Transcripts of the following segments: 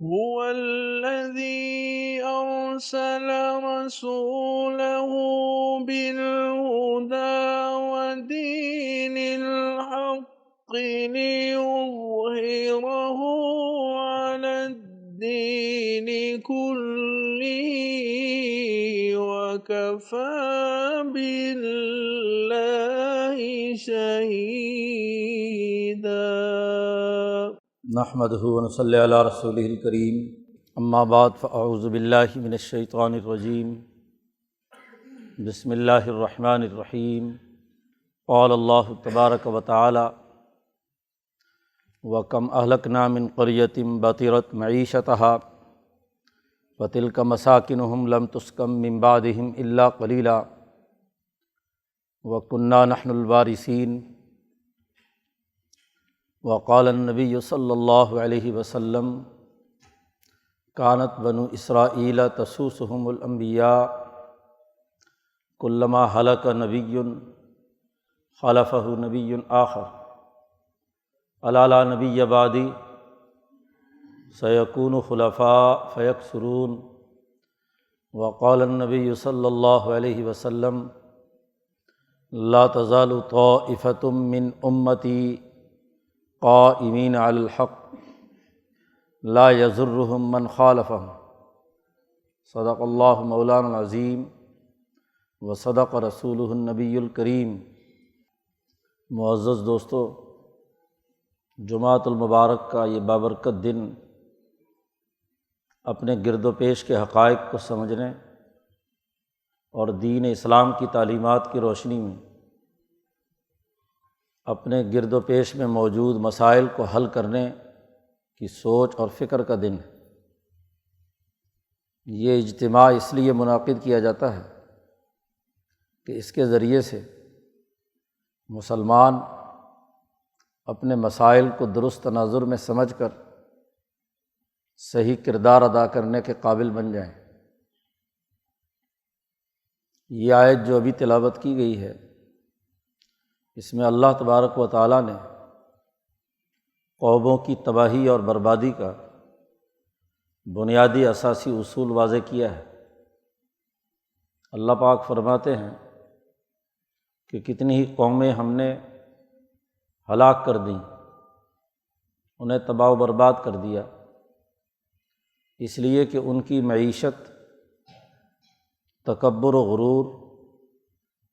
هو الذي أرسل رسوله بالهدى ودين الحق ليظهره على الدين كله وكفى بالله شهيدا۔ نحمدہ ونصلی علی رسولہ الکریم، اما بعد فاعوذ باللہ من الشیطان الرجیم، بسم اللہ الرحمن الرحیم۔ قال اللہ تبارک و تعالی: وَكَمْ أَهْلَكْنَا مِنْ قَرْيَةٍ بَطِرَتْ مَعِيشَتَهَا وَتِلْكَ مَسَاكِنُهُمْ لَمْ تُسْكَنْ مِنْ بَعْدِهِمْ إِلَّا قَلِيلًا وَكُنَّا نَحْنُ الْوَارِثِينَ۔ وقال النبی صلی اللہ علیہ وسلم: کانت بنو اسرائیل تسوسهم الانبیاء کلما ہلک نبی خلفہ نبی آخر الا لا نبی بعدی سیکون خلفاء فیکثرون۔ وقال النبی صلی اللہ علیہ وسلم: لا تزال طائفة من امتی قائمین علی الحق لا یضرهم من خالفهم۔ صدق اللہ مولانا العظیم وصدق رسولہ النبی الکریم۔ معزز دوستو، جمعۃ المبارک کا یہ بابرکت دن اپنے گرد و پیش کے حقائق کو سمجھنے اور دین اسلام کی تعلیمات کی روشنی میں اپنے گرد و پیش میں موجود مسائل کو حل کرنے کی سوچ اور فکر کا دن ہے۔ یہ اجتماع اس لیے منعقد کیا جاتا ہے کہ اس کے ذریعے سے مسلمان اپنے مسائل کو درست تناظر میں سمجھ کر صحیح کردار ادا کرنے کے قابل بن جائیں۔ یہ آیت جو ابھی تلاوت کی گئی ہے، اس میں اللہ تبارک و تعالیٰ نے قوموں کی تباہی اور بربادی کا بنیادی اساسی اصول واضح کیا ہے۔ اللہ پاک فرماتے ہیں کہ کتنی ہی قومیں ہم نے ہلاک کر دیں، انہیں تباہ و برباد کر دیا، اس لیے کہ ان کی معیشت تکبر و غرور،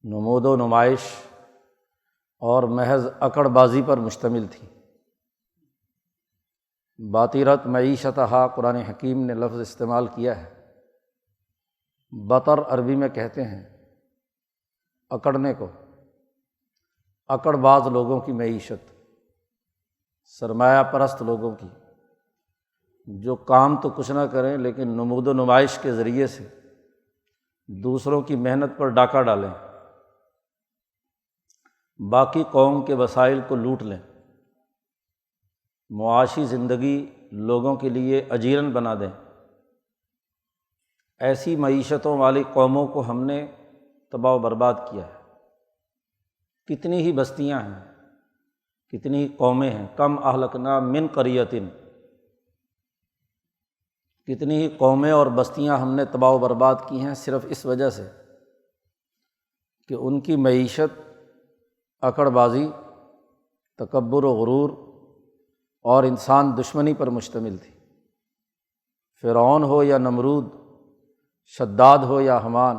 نمود و نمائش اور محض اکڑ بازی پر مشتمل تھی۔ باطرت معیشتہا، قرآن حکیم نے لفظ استعمال کیا ہے۔ بطر عربی میں کہتے ہیں اکڑنے کو، اکڑ باز لوگوں کی معیشت، سرمایہ پرست لوگوں کی، جو کام تو کچھ نہ کریں لیکن نمود و نمائش کے ذریعے سے دوسروں کی محنت پر ڈاکہ ڈالیں، باقی قوم کے وسائل کو لوٹ لیں، معاشی زندگی لوگوں کے لیے اجیرن بنا دیں۔ ایسی معیشتوں والی قوموں کو ہم نے تباہ و برباد کیا ہے۔ کتنی ہی بستیاں ہیں، کتنی ہی قومیں ہیں، کم اہلکنا من قریۃ، کتنی ہی قومیں اور بستیاں ہم نے تباہ و برباد کی ہیں صرف اس وجہ سے کہ ان کی معیشت اکڑ بازی، تکبر و غرور اور انسان دشمنی پر مشتمل تھی۔ فرعون ہو یا نمرود، شداد ہو یا حمان،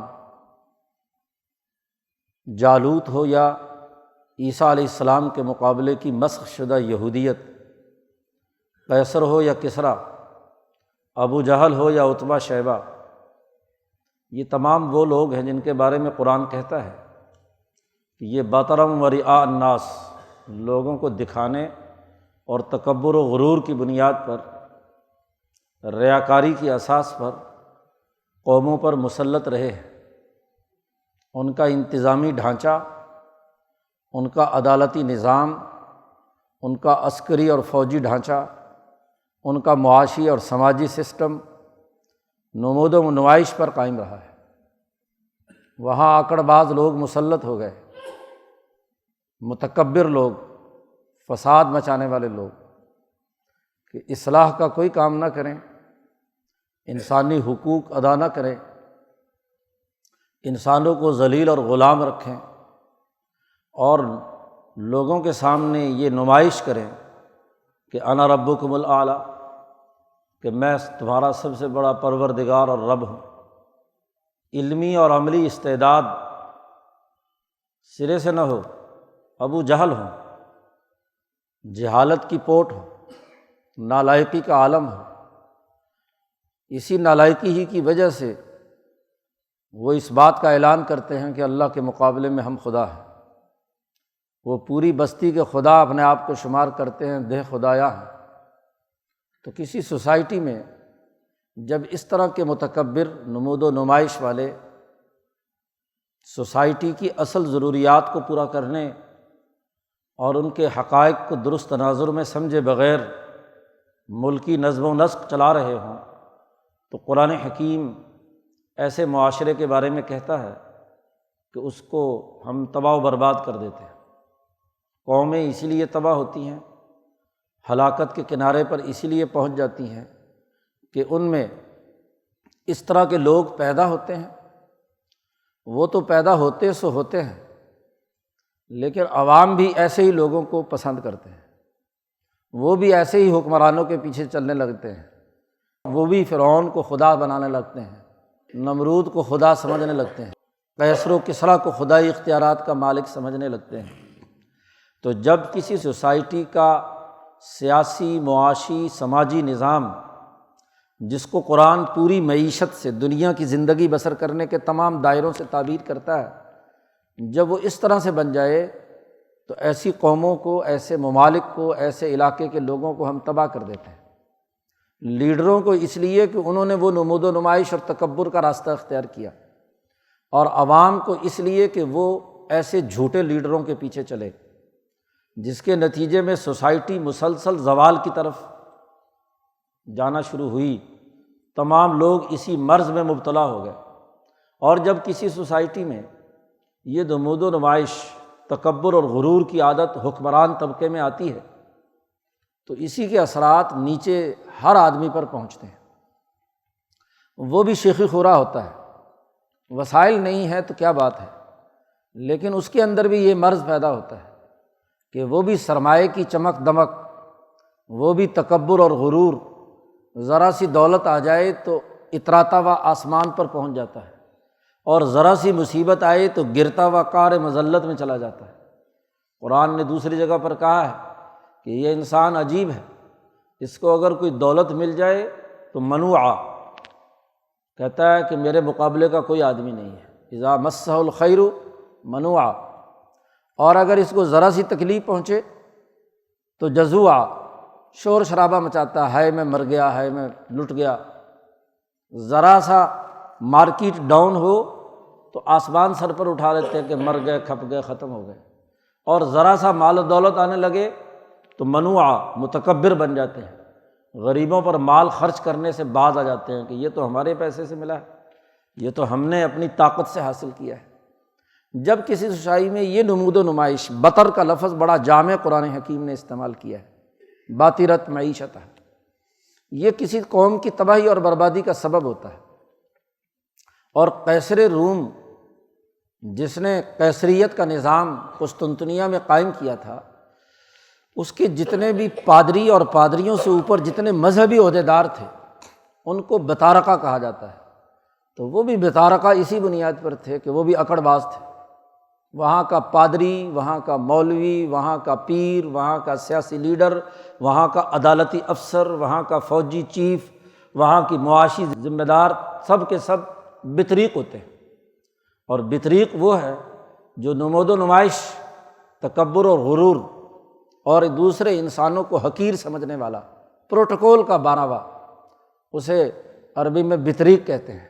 جالوت ہو یا عیسیٰ علیہ السلام کے مقابلے کی مسخ شدہ یہودیت، قیصر ہو یا کسریٰ، ابو جہل ہو یا عتبہ شیبہ، یہ تمام وہ لوگ ہیں جن کے بارے میں قرآن کہتا ہے کہ یہ باطرم ورعاء الناس، لوگوں کو دکھانے اور تکبر و غرور کی بنیاد پر، ریاکاری کی اساس پر قوموں پر مسلط رہے ہیں۔ ان کا انتظامی ڈھانچہ، ان کا عدالتی نظام، ان کا عسکری اور فوجی ڈھانچہ، ان کا معاشی اور سماجی سسٹم نمود و نمائش پر قائم رہا ہے۔ وہاں آکڑ باز لوگ مسلط ہو گئے، متکبر لوگ، فساد مچانے والے لوگ، کہ اصلاح کا کوئی کام نہ کریں، انسانی حقوق ادا نہ کریں، انسانوں کو ذلیل اور غلام رکھیں، اور لوگوں کے سامنے یہ نمائش کریں کہ انا ربکم الاعلیٰ، کہ میں تمہارا سب سے بڑا پروردگار اور رب ہوں۔ علمی اور عملی استعداد سرے سے نہ ہو، ابو جہل ہوں، جہالت کی پوٹ ہو، نالائقی کا عالم ہو، اسی نالائقی ہی کی وجہ سے وہ اس بات کا اعلان کرتے ہیں کہ اللہ کے مقابلے میں ہم خدا ہیں۔ وہ پوری بستی کے خدا اپنے آپ کو شمار کرتے ہیں، دہ خدایا ہیں۔ تو کسی سوسائٹی میں جب اس طرح کے متکبر، نمود و نمائش والے سوسائٹی کی اصل ضروریات کو پورا کرنے اور ان کے حقائق کو درست تناظر میں سمجھے بغیر ملکی نظم و نسق چلا رہے ہوں، تو قرآن حکیم ایسے معاشرے کے بارے میں کہتا ہے کہ اس کو ہم تباہ و برباد کر دیتے ہیں۔ قومیں اسی لیے تباہ ہوتی ہیں، ہلاکت کے کنارے پر اسی لیے پہنچ جاتی ہیں کہ ان میں اس طرح کے لوگ پیدا ہوتے ہیں۔ وہ تو پیدا ہوتے سو ہوتے ہیں، لیکن عوام بھی ایسے ہی لوگوں کو پسند کرتے ہیں، وہ بھی ایسے ہی حکمرانوں کے پیچھے چلنے لگتے ہیں، وہ بھی فرعون کو خدا بنانے لگتے ہیں، نمرود کو خدا سمجھنے لگتے ہیں، قیصر و کسریٰ کو خدائی اختیارات کا مالک سمجھنے لگتے ہیں۔ تو جب کسی سوسائٹی کا سیاسی، معاشی، سماجی نظام، جس کو قرآن پوری معیشت سے، دنیا کی زندگی بسر کرنے کے تمام دائروں سے تعبیر کرتا ہے، جب وہ اس طرح سے بن جائے تو ایسی قوموں کو، ایسے ممالک کو، ایسے علاقے کے لوگوں کو ہم تباہ کر دیتے ہیں۔ لیڈروں کو اس لیے کہ انہوں نے وہ نمود و نمائش اور تکبر کا راستہ اختیار کیا، اور عوام کو اس لیے کہ وہ ایسے جھوٹے لیڈروں کے پیچھے چلے، جس کے نتیجے میں سوسائٹی مسلسل زوال کی طرف جانا شروع ہوئی۔ تمام لوگ اسی مرض میں مبتلا ہو گئے، اور جب کسی سوسائٹی میں یہ نمود و نمائش، تکبر اور غرور کی عادت حکمران طبقے میں آتی ہے تو اسی کے اثرات نیچے ہر آدمی پر پہنچتے ہیں۔ وہ بھی شیخی خورا ہوتا ہے، وسائل نہیں ہے تو کیا بات ہے، لیکن اس کے اندر بھی یہ مرض پیدا ہوتا ہے کہ وہ بھی سرمایے کی چمک دمک، وہ بھی تکبر اور غرور، ذرا سی دولت آ جائے تو اتراتا ہوا آسمان پر پہنچ جاتا ہے، اور ذرا سی مصیبت آئے تو گرتا ہوا کار مذلت میں چلا جاتا ہے۔ قرآن نے دوسری جگہ پر کہا ہے کہ یہ انسان عجیب ہے، اس کو اگر کوئی دولت مل جائے تو منوعا، کہتا ہے کہ میرے مقابلے کا کوئی آدمی نہیں ہے، اذا مسہ الخیر منوعا، اور اگر اس کو ذرا سی تکلیف پہنچے تو جزوعا، شور شرابہ مچاتا ہے، میں مر گیا، ہے میں لٹ گیا۔ ذرا سا مارکیٹ ڈاؤن ہو تو آسمان سر پر اٹھا لیتے ہیں کہ مر گئے، کھپ گئے، ختم ہو گئے، اور ذرا سا مال و دولت آنے لگے تو منوعا، متکبر بن جاتے ہیں، غریبوں پر مال خرچ کرنے سے باز آ جاتے ہیں کہ یہ تو ہمارے پیسے سے ملا ہے، یہ تو ہم نے اپنی طاقت سے حاصل کیا ہے۔ جب کسی سوسائٹی میں یہ نمود و نمائش، بطر کا لفظ بڑا جامع قرآن حکیم نے استعمال کیا ہے، باطرت معیشت ہے، یہ کسی قوم کی تباہی اور بربادی کا سبب ہوتا ہے۔ اور قیصر روم، جس نے قیصریت کا نظام قسطنطنیہ میں قائم کیا تھا، اس کے جتنے بھی پادری اور پادریوں سے اوپر جتنے مذہبی عہدیدار تھے ان کو بطارقہ کہا جاتا ہے۔ تو وہ بھی بطارقہ اسی بنیاد پر تھے کہ وہ بھی اکڑ باز تھے۔ وہاں کا پادری، وہاں کا مولوی، وہاں کا پیر، وہاں کا سیاسی لیڈر، وہاں کا عدالتی افسر، وہاں کا فوجی چیف، وہاں کی معاشی ذمہ دار، سب کے سب بطریق ہوتے ہیں۔ اور بطریق وہ ہے جو نمود و نمائش، تکبر اور غرور اور دوسرے انسانوں کو حقیر سمجھنے والا، پروٹوکول کا بانوا، اسے عربی میں بطریق کہتے ہیں۔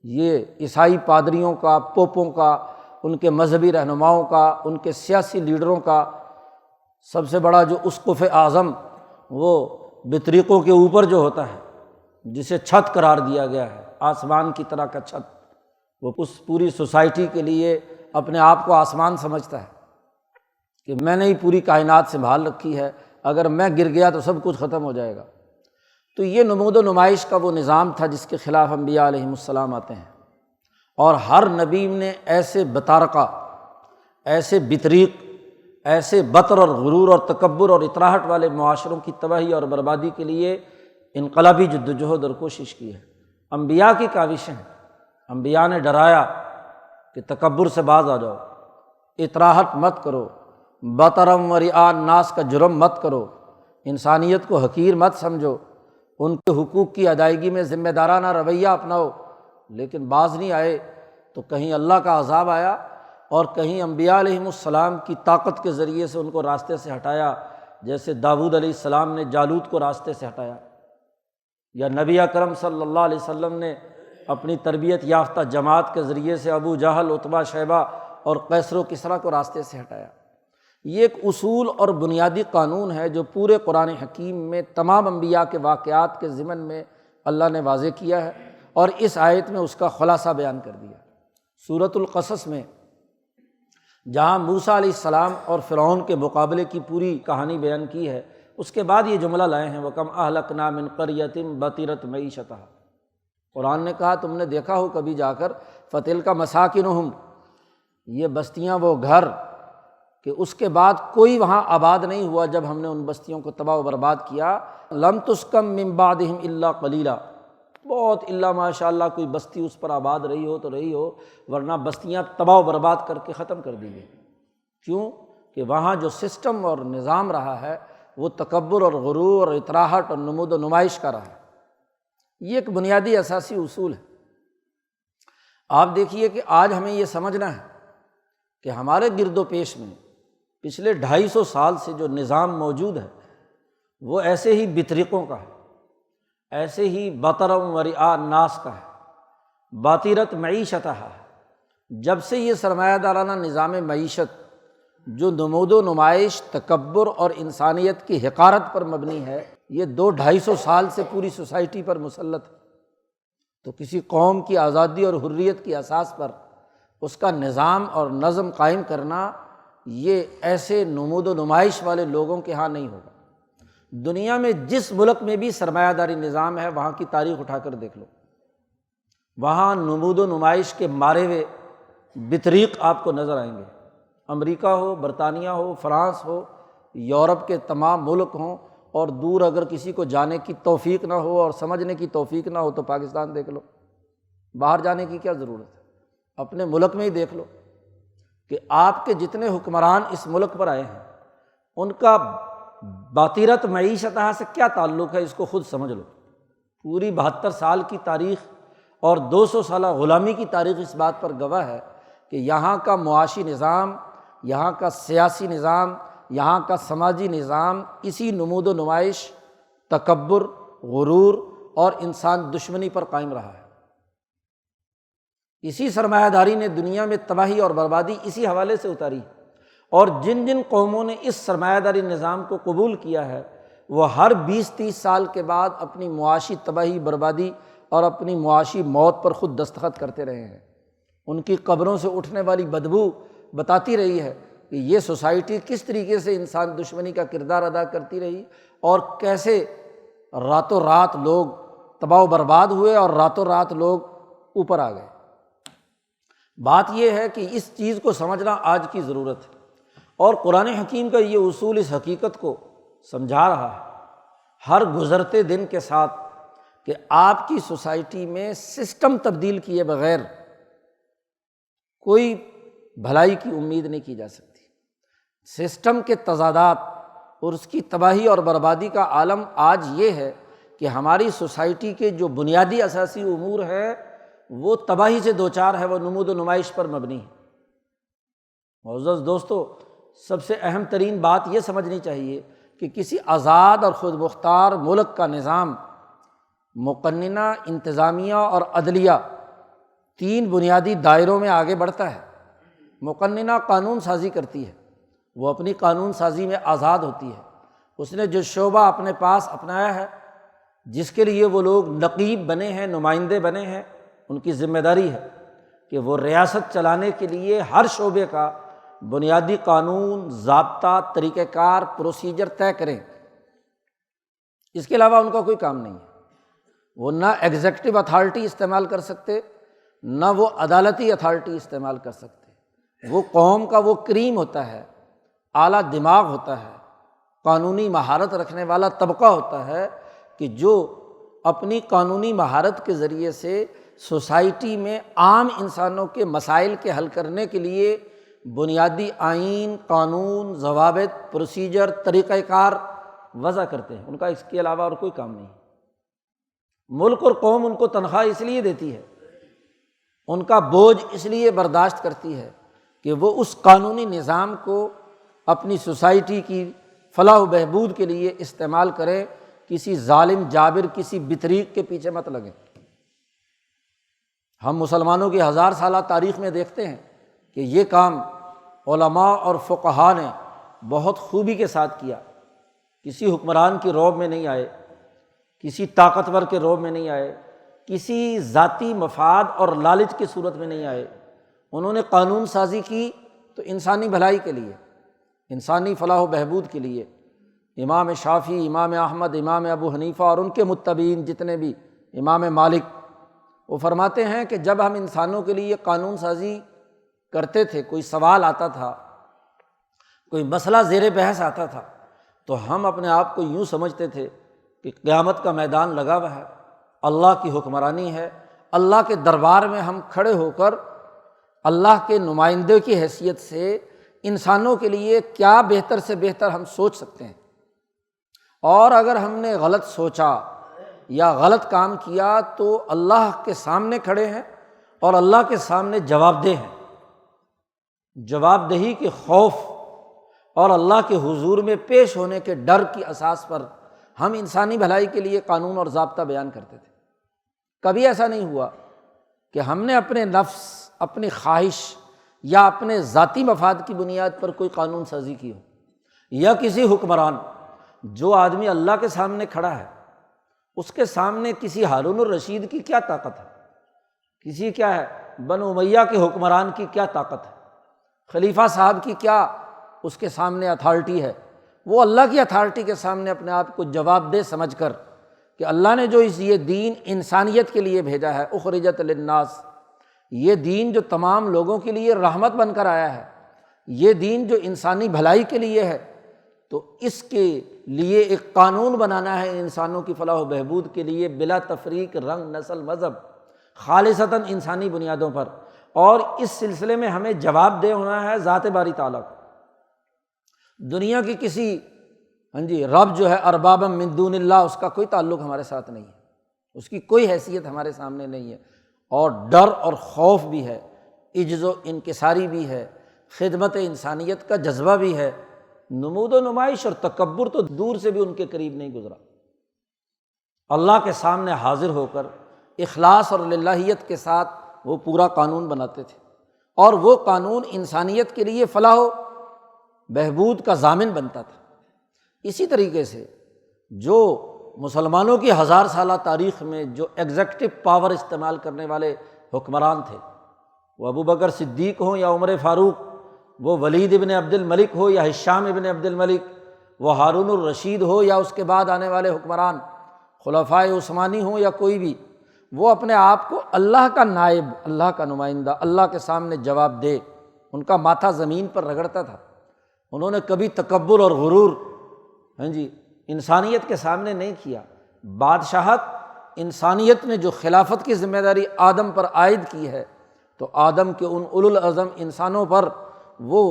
یہ عیسائی پادریوں کا، پوپوں کا، ان کے مذہبی رہنماؤں کا، ان کے سیاسی لیڈروں کا سب سے بڑا جو اسقف اعظم، وہ بطریقوں کے اوپر جو ہوتا ہے، جسے چھت قرار دیا گیا ہے، آسمان کی طرح کا چھت، وہ اس پوری سوسائٹی کے لیے اپنے آپ کو آسمان سمجھتا ہے کہ میں نے ہی پوری کائنات سنبھال رکھی ہے، اگر میں گر گیا تو سب کچھ ختم ہو جائے گا۔ تو یہ نمود و نمائش کا وہ نظام تھا جس کے خلاف انبیاء علیہم السلام آتے ہیں، اور ہر نبی نے ایسے بطارقہ، ایسے بطریق، ایسے بطر اور غرور اور تکبر اور اطراحٹ والے معاشروں کی تباہی اور بربادی کے لیے انقلابی جدوجہد اور کوشش کی ہے۔ انبیاء کی کاوشیں ہیں، انبیاء نے ڈرایا کہ تکبر سے باز آ جاؤ، اطراحت مت کرو، بطرم و رعاء الناس کا جرم مت کرو، انسانیت کو حقیر مت سمجھو، ان کے حقوق کی ادائیگی میں ذمہ دارانہ رویہ اپناؤ۔ لیکن باز نہیں آئے تو کہیں اللہ کا عذاب آیا، اور کہیں انبیاء علیہم السلام کی طاقت کے ذریعے سے ان کو راستے سے ہٹایا، جیسے داؤد علیہ السلام نے جالوت کو راستے سے ہٹایا، یا نبی اکرم صلی اللہ علیہ وسلم نے اپنی تربیت یافتہ جماعت کے ذریعے سے ابو جہل، عتبہ، شیبہ اور قیصر و کسریٰ کو راستے سے ہٹایا۔ یہ ایک اصول اور بنیادی قانون ہے جو پورے قرآن حکیم میں تمام انبیاء کے واقعات کے ضمن میں اللہ نے واضح کیا ہے، اور اس آیت میں اس کا خلاصہ بیان کر دیا۔ سورۃ القصص میں جہاں موسیٰ علیہ السلام اور فرعون کے مقابلے کی پوری کہانی بیان کی ہے، اس کے بعد یہ جملہ لائے ہیں وَكَمْ أَهْلَكْنَا مِنْ قَرْيَةٍ بَطِرَتْ مَعِيشَتَهَا۔ قرآن نے کہا تم نے دیکھا ہو کبھی جا کر فَتِلْكَ مَسَاكِنُهُمْ، یہ بستیاں وہ گھر کہ اس کے بعد کوئی وہاں آباد نہیں ہوا جب ہم نے ان بستیوں کو تباہ و برباد کیا۔ لَمْ تُسْكَن مِّن بَعْدِهِمْ إِلَّا قَلِيلًا، بہت اللہ ماشاء اللہ کوئی بستی اس پر آباد رہی ہو تو رہی ہو، ورنہ بستیاں تباہ و برباد کر کے ختم کر دی گئی۔ کیوں کہ وہاں جو سسٹم اور نظام رہا ہے وہ تکبر اور غرور اور اطراحت اور نمود و نمائش کا رہا ہے۔ یہ ایک بنیادی اساسی اصول ہے۔ آپ دیکھیے کہ آج ہمیں یہ سمجھنا ہے کہ ہمارے گرد و پیش میں پچھلے 250 سال سے جو نظام موجود ہے وہ ایسے ہی بطریقوں کا ہے، ایسے ہی بطرم و رعاء الناس کا ہے، باطرت معیشتہ ہے۔ جب سے یہ سرمایہ دارانہ نظام معیشت جو نمود و نمائش، تکبر اور انسانیت کی حقارت پر مبنی ہے، یہ 200-250 سال سے پوری سوسائٹی پر مسلط ہے، تو کسی قوم کی آزادی اور حریت کی اساس پر اس کا نظام اور نظم قائم کرنا یہ ایسے نمود و نمائش والے لوگوں کے ہاں نہیں ہوگا۔ دنیا میں جس ملک میں بھی سرمایہ داری نظام ہے وہاں کی تاریخ اٹھا کر دیکھ لو، وہاں نمود و نمائش کے مارے ہوئے بطریق آپ کو نظر آئیں گے۔ امریکہ ہو، برطانیہ ہو، فرانس ہو، یورپ کے تمام ملک ہوں، اور دور اگر کسی کو جانے کی توفیق نہ ہو اور سمجھنے کی توفیق نہ ہو تو پاکستان دیکھ لو، باہر جانے کی کیا ضرورت ہے، اپنے ملک میں ہی دیکھ لو کہ آپ کے جتنے حکمران اس ملک پر آئے ہیں ان کا باطرت معیشتہ سے کیا تعلق ہے، اس کو خود سمجھ لو۔ پوری 72 سال کی تاریخ اور 200 سالہ غلامی کی تاریخ اس بات پر گواہ ہے کہ یہاں کا معاشی نظام، یہاں کا سیاسی نظام، یہاں کا سماجی نظام اسی نمود و نمائش، تکبر، غرور اور انسان دشمنی پر قائم رہا ہے۔ اسی سرمایہ داری نے دنیا میں تباہی اور بربادی اسی حوالے سے اتاری، اور جن جن قوموں نے اس سرمایہ داری نظام کو قبول کیا ہے وہ ہر 20-30 سال کے بعد اپنی معاشی تباہی، بربادی اور اپنی معاشی موت پر خود دستخط کرتے رہے ہیں۔ ان کی قبروں سے اٹھنے والی بدبو بتاتی رہی ہے کہ یہ سوسائٹی کس طریقے سے انسان دشمنی کا کردار ادا کرتی رہی، اور کیسے راتوں رات لوگ تباہ و برباد ہوئے اور راتوں رات لوگ اوپر آ گئے۔ بات یہ ہے کہ اس چیز کو سمجھنا آج کی ضرورت ہے، اور قرآن حکیم کا یہ اصول اس حقیقت کو سمجھا رہا ہے ہر گزرتے دن کے ساتھ کہ آپ کی سوسائٹی میں سسٹم تبدیل کیے بغیر کوئی بھلائی کی امید نہیں کی جا سکتی۔ سسٹم کے تضادات اور اس کی تباہی اور بربادی کا عالم آج یہ ہے کہ ہماری سوسائٹی کے جو بنیادی اساسی امور ہیں وہ تباہی سے دوچار ہے، وہ نمود و نمائش پر مبنی ہے۔ معزز دوستو، سب سے اہم ترین بات یہ سمجھنی چاہیے کہ کسی آزاد اور خود مختار ملک کا نظام مقننہ، انتظامیہ اور عدلیہ 3 بنیادی دائروں میں آگے بڑھتا ہے۔ مقننہ قانون سازی کرتی ہے، وہ اپنی قانون سازی میں آزاد ہوتی ہے، اس نے جو شعبہ اپنے پاس اپنایا ہے، جس کے لیے وہ لوگ نقیب بنے ہیں، نمائندے بنے ہیں، ان کی ذمہ داری ہے کہ وہ ریاست چلانے کے لیے ہر شعبے کا بنیادی قانون، ضابطہ، طریقہ کار، پروسیجر طے کریں۔ اس کے علاوہ ان کا کوئی کام نہیں ہے۔ وہ نہ ایگزیکٹو اتھارٹی استعمال کر سکتے، نہ وہ عدالتی اتھارٹی استعمال کر سکتے۔ وہ قوم کا وہ کریم ہوتا ہے، اعلیٰ دماغ ہوتا ہے، قانونی مہارت رکھنے والا طبقہ ہوتا ہے کہ جو اپنی قانونی مہارت کے ذریعے سے سوسائٹی میں عام انسانوں کے مسائل کے حل کرنے کے لیے بنیادی آئین، قانون، ضوابط، پروسیجر، طریقہ کار وضع کرتے ہیں۔ ان کا اس کے علاوہ اور کوئی کام نہیں۔ ملک اور قوم ان کو تنخواہ اس لیے دیتی ہے، ان کا بوجھ اس لیے برداشت کرتی ہے کہ وہ اس قانونی نظام کو اپنی سوسائٹی کی فلاح و بہبود کے لیے استعمال کریں، کسی ظالم جابر، کسی بطریق کے پیچھے مت لگیں۔ ہم مسلمانوں کی 1000 سالہ تاریخ میں دیکھتے ہیں کہ یہ کام علماء اور فقہا نے بہت خوبی کے ساتھ کیا۔ کسی حکمران کی روب میں نہیں آئے، کسی طاقتور کے روب میں نہیں آئے، کسی ذاتی مفاد اور لالچ کی صورت میں نہیں آئے۔ انہوں نے قانون سازی کی تو انسانی بھلائی کے لیے، انسانی فلاح و بہبود کے لیے۔ امام شافعی، امام احمد، امام ابو حنیفہ اور ان کے متبعین جتنے بھی، امام مالک، وہ فرماتے ہیں کہ جب ہم انسانوں کے لیے قانون سازی کرتے تھے، کوئی سوال آتا تھا، کوئی مسئلہ زیر بحث آتا تھا، تو ہم اپنے آپ کو یوں سمجھتے تھے کہ قیامت کا میدان لگا ہوا ہے، اللہ کی حکمرانی ہے، اللہ کے دربار میں ہم کھڑے ہو کر اللہ کے نمائندے کی حیثیت سے انسانوں کے لیے کیا بہتر سے بہتر ہم سوچ سکتے ہیں، اور اگر ہم نے غلط سوچا یا غلط کام کیا تو اللہ کے سامنے کھڑے ہیں اور اللہ کے سامنے جواب دہ ہیں۔ جواب دہی کے خوف اور اللہ کے حضور میں پیش ہونے کے ڈر کی اساس پر ہم انسانی بھلائی کے لیے قانون اور ضابطہ بیان کرتے تھے۔ کبھی ایسا نہیں ہوا کہ ہم نے اپنے نفس، اپنی خواہش یا اپنے ذاتی مفاد کی بنیاد پر کوئی قانون سازی کی ہو، یا کسی حکمران، جو آدمی اللہ کے سامنے کھڑا ہے اس کے سامنے کسی ہارون الرشید کی کیا طاقت ہے، کسی کیا ہے بنو امیہ کے حکمران کی کیا طاقت ہے، خلیفہ صاحب کی کیا اس کے سامنے اتھارٹی ہے۔ وہ اللہ کی اتھارٹی کے سامنے اپنے آپ کو جواب دہ سمجھ کر کہ اللہ نے جو یہ دین انسانیت کے لیے بھیجا ہے، اخرجت للناس، یہ دین جو تمام لوگوں کے لیے رحمت بن کر آیا ہے، یہ دین جو انسانی بھلائی کے لیے ہے، تو اس کے لیے ایک قانون بنانا ہے انسانوں کی فلاح و بہبود کے لیے، بلا تفریق، رنگ، نسل، مذہب، خالصتاً انسانی بنیادوں پر، اور اس سلسلے میں ہمیں جواب دہ ہونا ہے ذات باری تعالیٰ کو۔ دنیا کی کسی رب جو ہے اربابا من دون اللہ، اس کا کوئی تعلق ہمارے ساتھ نہیں ہے، اس کی کوئی حیثیت ہمارے سامنے نہیں ہے، اور ڈر اور خوف بھی ہے، عجز و انکساری بھی ہے، خدمت انسانیت کا جذبہ بھی ہے، نمود و نمائش اور تکبر تو دور سے بھی ان کے قریب نہیں گزرا۔ اللہ کے سامنے حاضر ہو کر اخلاص اور للہیت کے ساتھ وہ پورا قانون بناتے تھے، اور وہ قانون انسانیت کے لیے فلاح و بہبود کا ضامن بنتا تھا۔ اسی طریقے سے جو مسلمانوں کی 1000 سالہ تاریخ میں جو ایگزیکٹو پاور استعمال کرنے والے حکمران تھے، وہ ابو بکر صدیق ہوں یا عمر فاروق، وہ ولید ابن عبد الملک ہو یا ہشام ابن عبد الملک، وہ ہارون الرشید ہو یا اس کے بعد آنے والے حکمران خلفائے عثمانی ہوں یا کوئی بھی، وہ اپنے آپ کو اللہ کا نائب، اللہ کا نمائندہ، اللہ کے سامنے جواب دے، ان کا ماتھا زمین پر رگڑتا تھا۔ انہوں نے کبھی تکبر اور غرور انسانیت کے سامنے نہیں کیا۔ بادشاہت انسانیت نے جو خلافت کی ذمہ داری آدم پر عائد کی ہے، تو آدم کے ان اولو العزم انسانوں پر وہ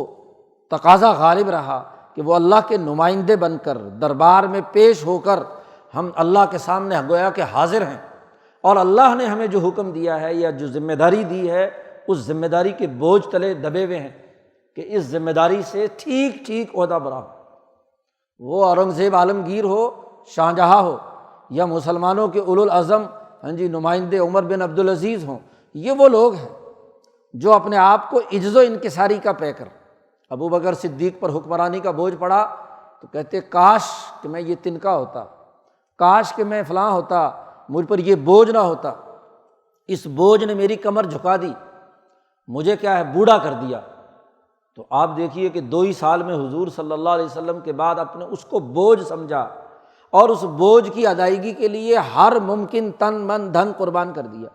تقاضا غالب رہا کہ وہ اللہ کے نمائندے بن کر دربار میں پیش ہو کر ہم اللہ کے سامنے گویا کہ حاضر ہیں، اور اللہ نے ہمیں جو حکم دیا ہے یا جو ذمہ داری دی ہے، اس ذمہ داری کے بوجھ تلے دبے ہوئے ہیں کہ اس ذمہ داری سے ٹھیک ٹھیک عہدہ برآ ہو۔ وہ اورنگزیب عالمگیر ہو، شاہجہاں ہو، یا مسلمانوں کے اولو العزم نمائندے عمر بن عبدالعزیز ہوں، یہ وہ لوگ ہیں جو اپنے آپ کو عجز و انکساری کا پیکر۔ ابو بکر صدیق پر حکمرانی کا بوجھ پڑا تو کہتے کاش کہ میں یہ تنکا ہوتا، کاش کہ میں فلاں ہوتا، مجھ پر یہ بوجھ نہ ہوتا، اس بوجھ نے میری کمر جھکا دی، مجھے کیا ہے بوڑھا کر دیا۔ تو آپ دیکھیے کہ 2 ہی سال میں حضور صلی اللہ علیہ وسلم کے بعد اپنے اس کو بوجھ سمجھا، اور اس بوجھ کی ادائیگی کے لیے ہر ممکن تن من دھن قربان کر دیا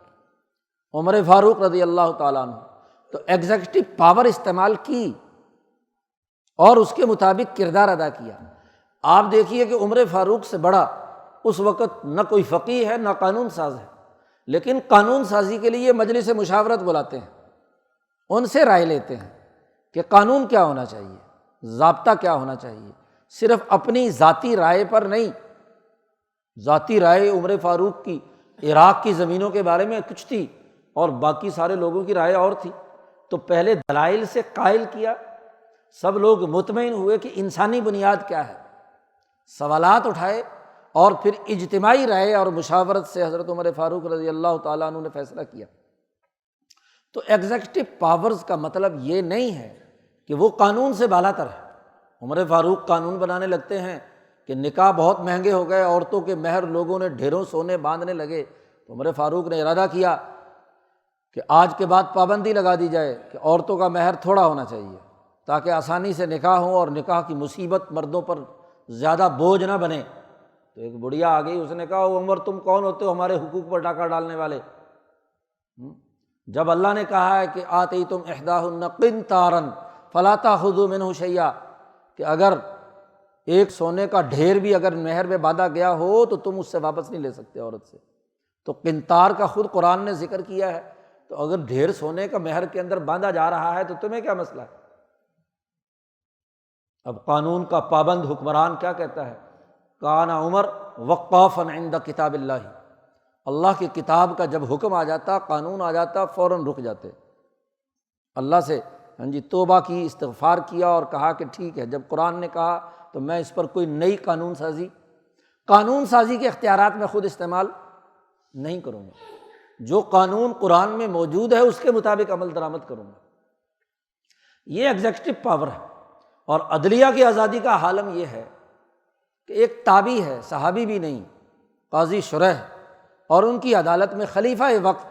عمر فاروق رضی اللہ تعالیٰ عنہ۔ تو ایگزیکٹو پاور استعمال کی اور اس کے مطابق کردار ادا کیا۔ آپ دیکھیے کہ عمر فاروق سے بڑا اس وقت نہ کوئی فقیہ ہے نہ قانون ساز ہے، لیکن قانون سازی کے لیے مجلس مشاورت بلاتے ہیں، ان سے رائے لیتے ہیں کہ قانون کیا ہونا چاہیے، ضابطہ کیا ہونا چاہیے۔ صرف اپنی ذاتی رائے پر نہیں، ذاتی رائے عمر فاروق کی عراق کی زمینوں کے بارے میں کچھ تھی اور باقی سارے لوگوں کی رائے اور تھی۔ تو پہلے دلائل سے قائل کیا، سب لوگ مطمئن ہوئے کہ انسانی بنیاد کیا ہے، سوالات اٹھائے اور پھر اجتماعی رائے اور مشاورت سے حضرت عمر فاروق رضی اللہ تعالیٰ عنہ نے فیصلہ کیا۔ تو ایگزیکٹو پاورز کا مطلب یہ نہیں ہے کہ وہ قانون سے بالا تر ہے۔ عمر فاروق قانون بنانے لگتے ہیں کہ نکاح بہت مہنگے ہو گئے، عورتوں کے مہر لوگوں نے ڈھیروں سونے باندھنے لگے، تو عمر فاروق نے ارادہ کیا کہ آج کے بعد پابندی لگا دی جائے کہ عورتوں کا مہر تھوڑا ہونا چاہیے تاکہ آسانی سے نکاح ہو اور نکاح کی مصیبت مردوں پر زیادہ بوجھ نہ بنے۔ تو ایک بڑھیا آ گئی، اس نے کہا او عمر تم کون ہوتے ہو ہمارے حقوق پر ڈاکہ ڈالنے والے؟ جب اللہ نے کہا ہے کہ آتیتم احداہن قنطارا فلا تاخذوا منہ شیئا، کہ اگر ایک سونے کا ڈھیر بھی اگر مہر میں باندھا گیا ہو تو تم اس سے واپس نہیں لے سکتے عورت سے۔ تو قنطار کا خود قرآن نے ذکر کیا ہے، تو اگر ڈھیر سونے کا مہر کے اندر باندھا جا رہا ہے تو تمہیں کیا مسئلہ ہے؟ اب قانون کا پابند حکمران کیا کہتا ہے؟ کان عمر وقافا عند کتاب اللہ، اللہ کی کتاب کا جب حکم آ جاتا، قانون آ جاتا، فوراً رک جاتے، اللہ سے توبہ کی، استغفار کیا اور کہا کہ ٹھیک ہے، جب قرآن نے کہا تو میں اس پر کوئی نئی قانون سازی کے اختیارات میں خود استعمال نہیں کروں گا، جو قانون قرآن میں موجود ہے اس کے مطابق عمل درآمد کروں گا۔ یہ ایگزیکٹو پاور ہے۔ اور عدلیہ کی آزادی کا عالم یہ ہے کہ ایک تابعی ہے، صحابی بھی نہیں، قاضی شرح، اور ان کی عدالت میں خلیفہ وقت،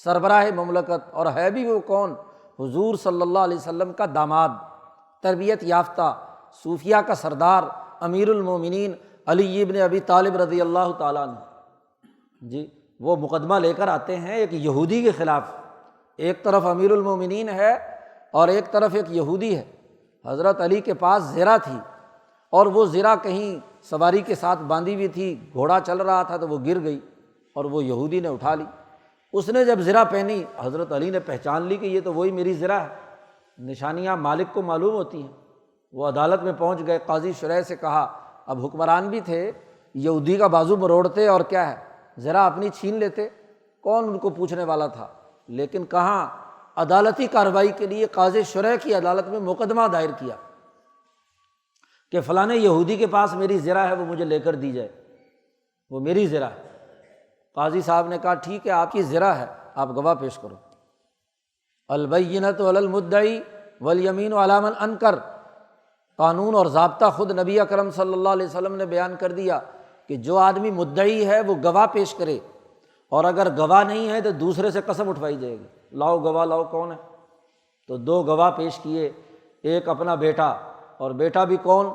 سربراہ مملکت، اور ہے بھی وہ کون؟ حضور صلی اللہ علیہ وسلم کا داماد، تربیت یافتہ، صوفیہ کا سردار، امیر المومنین علی ابن ابی طالب رضی اللہ تعالیٰ عنہ۔ جی وہ مقدمہ لے کر آتے ہیں ایک یہودی کے خلاف، ایک طرف امیر المومنین ہے اور ایک طرف ایک یہودی ہے۔ حضرت علی کے پاس زرہ تھی اور وہ زرہ کہیں سواری کے ساتھ باندھی ہوئی تھی، گھوڑا چل رہا تھا تو وہ گر گئی اور وہ یہودی نے اٹھا لی۔ اس نے جب زرہ پہنی، حضرت علی نے پہچان لی کہ یہ تو وہی میری زرہ ہے، نشانیاں مالک کو معلوم ہوتی ہیں۔ وہ عدالت میں پہنچ گئے، قاضی شرح سے کہا، اب حکمران بھی تھے، یہودی کا بازو مروڑتے اور کیا ہے زرہ اپنی چھین لیتے، کون ان کو پوچھنے والا تھا؟ لیکن کہاں، عدالتی کارروائی کے لیے قاضی شرح کی عدالت میں مقدمہ دائر کیا کہ فلاں یہودی کے پاس میری زرہ ہے، وہ مجھے لے کر دی جائے، وہ میری زرہ ہے۔ قاضی صاحب نے کہا ٹھیک ہے، آپ کی زرہ ہے، آپ گواہ پیش کرو۔ البینۃ علی المدعی والیمین علی من انکر، قانون اور ضابطہ خود نبی اکرم صلی اللہ علیہ وسلم نے بیان کر دیا کہ جو آدمی مدعی ہے وہ گواہ پیش کرے، اور اگر گواہ نہیں ہے تو دوسرے سے قسم اٹھوائی جائے گی، لاؤ گواہ لاؤ، کون ہے؟ تو دو گواہ پیش کیے، ایک اپنا بیٹا، اور بیٹا بھی کون؟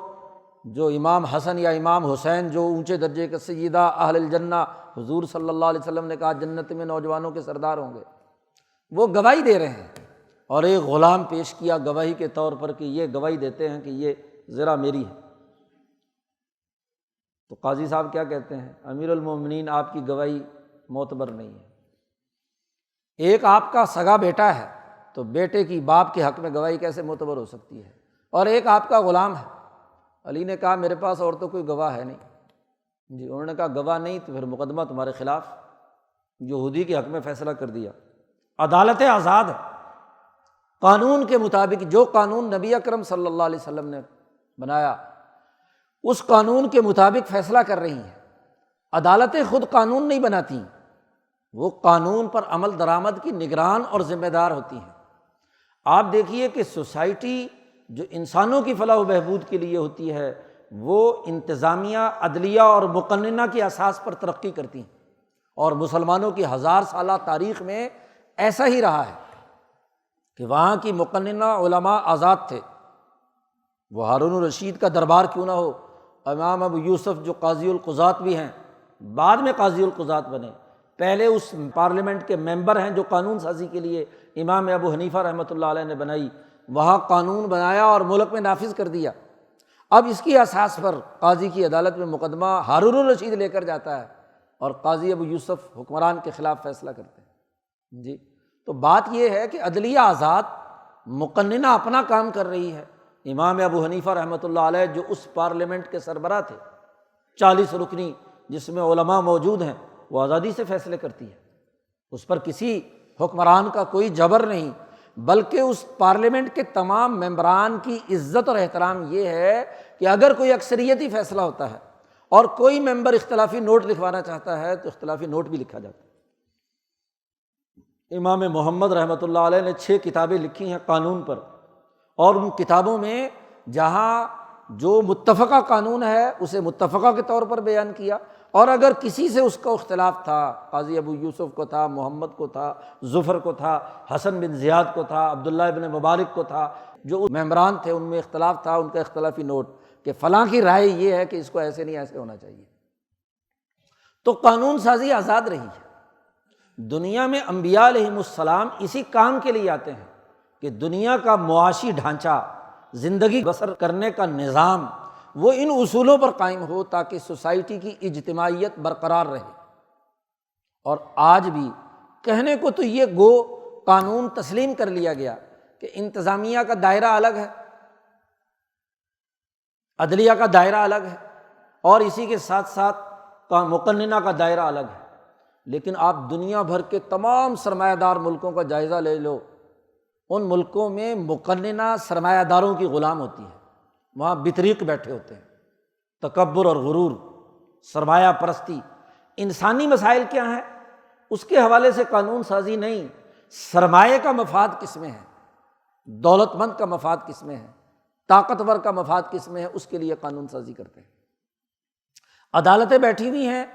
جو امام حسن یا امام حسین، جو اونچے درجے کے سیدہ اہل الجنہ، حضور صلی اللہ علیہ وسلم نے کہا جنت میں نوجوانوں کے سردار ہوں گے، وہ گواہی دے رہے ہیں۔ اور ایک غلام پیش کیا گواہی کے طور پر کہ یہ گواہی دیتے ہیں کہ یہ زرہ میری ہے۔ تو قاضی صاحب کیا کہتے ہیں؟ امیر المومنین آپ کی گواہی معتبر نہیں ہے۔ ایک آپ کا سگا بیٹا ہے تو بیٹے کی باپ کے حق میں گواہی کیسے معتبر ہو سکتی ہے؟ اور ایک آپ کا غلام ہے۔ علی نے کہا میرے پاس اور تو کوئی گواہ ہے نہیں۔ جی انہوں نے کہا گواہ نہیں تو پھر مقدمہ تمہارے خلاف، یہودی کے حق میں فیصلہ کر دیا۔ عدالت آزاد ہے، قانون کے مطابق، جو قانون نبی اکرم صلی اللہ علیہ وسلم نے بنایا اس قانون کے مطابق فیصلہ کر رہی ہیں۔ عدالتیں خود قانون نہیں بناتی، وہ قانون پر عمل درآمد کی نگران اور ذمہ دار ہوتی ہیں۔ آپ دیکھیے کہ سوسائٹی جو انسانوں کی فلاح و بہبود کے لیے ہوتی ہے وہ انتظامیہ، عدلیہ اور مقننہ کی اساس پر ترقی کرتی ہیں، اور مسلمانوں کی 1000 سالہ تاریخ میں ایسا ہی رہا ہے کہ وہاں کی مقننہ علماء آزاد تھے۔ وہ ہارون الرشید کا دربار کیوں نہ ہو، امام ابو یوسف جو قاضی القضات بھی ہیں، بعد میں قاضی القضات بنے، پہلے اس پارلیمنٹ کے ممبر ہیں جو قانون سازی کے لیے امام ابو حنیفہ رحمۃ اللہ علیہ نے بنائی، وہاں قانون بنایا اور ملک میں نافذ کر دیا۔ اب اس کی اساس پر قاضی کی عدالت میں مقدمہ ہارون الرشید لے کر جاتا ہے اور قاضی ابو یوسف حکمران کے خلاف فیصلہ کرتے ہیں۔ جی، تو بات یہ ہے کہ عدلیہ آزاد، مقننہ اپنا کام کر رہی ہے۔ امام ابو حنیفہ رحمۃ اللہ علیہ جو اس پارلیمنٹ کے سربراہ تھے، 40 رکنی جس میں علماء موجود ہیں، وہ آزادی سے فیصلے کرتی ہے، اس پر کسی حکمران کا کوئی جبر نہیں، بلکہ اس پارلیمنٹ کے تمام ممبران کی عزت اور احترام یہ ہے کہ اگر کوئی اکثریتی فیصلہ ہوتا ہے اور کوئی ممبر اختلافی نوٹ لکھوانا چاہتا ہے تو اختلافی نوٹ بھی لکھا جاتا ہے۔ امام محمد رحمۃ اللہ علیہ نے 6 کتابیں لکھی ہیں قانون پر، اور ان کتابوں میں جہاں جو متفقہ قانون ہے اسے متفقہ کے طور پر بیان کیا، اور اگر کسی سے اس کا اختلاف تھا، قاضی ابو یوسف کو تھا، محمد کو تھا، ظفر کو تھا، حسن بن زیاد کو تھا، عبداللہ ابن مبارک کو تھا، جو ممبران تھے ان میں اختلاف تھا، ان کا اختلافی نوٹ کہ فلاں کی رائے یہ ہے کہ اس کو ایسے نہیں ایسے ہونا چاہیے۔ تو قانون سازی آزاد رہی ہے۔ دنیا میں انبیاء علیہم السلام اسی کام کے لیے آتے ہیں کہ دنیا کا معاشی ڈھانچہ، زندگی بسر کرنے کا نظام، وہ ان اصولوں پر قائم ہو تاکہ سوسائٹی کی اجتماعیت برقرار رہے۔ اور آج بھی کہنے کو تو یہ گو قانون تسلیم کر لیا گیا کہ انتظامیہ کا دائرہ الگ ہے، عدلیہ کا دائرہ الگ ہے، اور اسی کے ساتھ ساتھ مقننہ کا دائرہ الگ ہے، لیکن آپ دنیا بھر کے تمام سرمایہ دار ملکوں کا جائزہ لے لو، ان ملکوں میں مقننہ سرمایہ داروں کی غلام ہوتی ہے، وہاں بطریق بیٹھے ہوتے ہیں، تکبر اور غرور، سرمایہ پرستی۔ انسانی مسائل کیا ہیں اس کے حوالے سے قانون سازی نہیں، سرمایہ کا مفاد کس میں ہے، دولت مند کا مفاد کس میں ہے، طاقتور کا مفاد کس میں ہے، اس کے لیے قانون سازی کرتے ہیں۔ عدالتیں بیٹھی ہوئی ہیں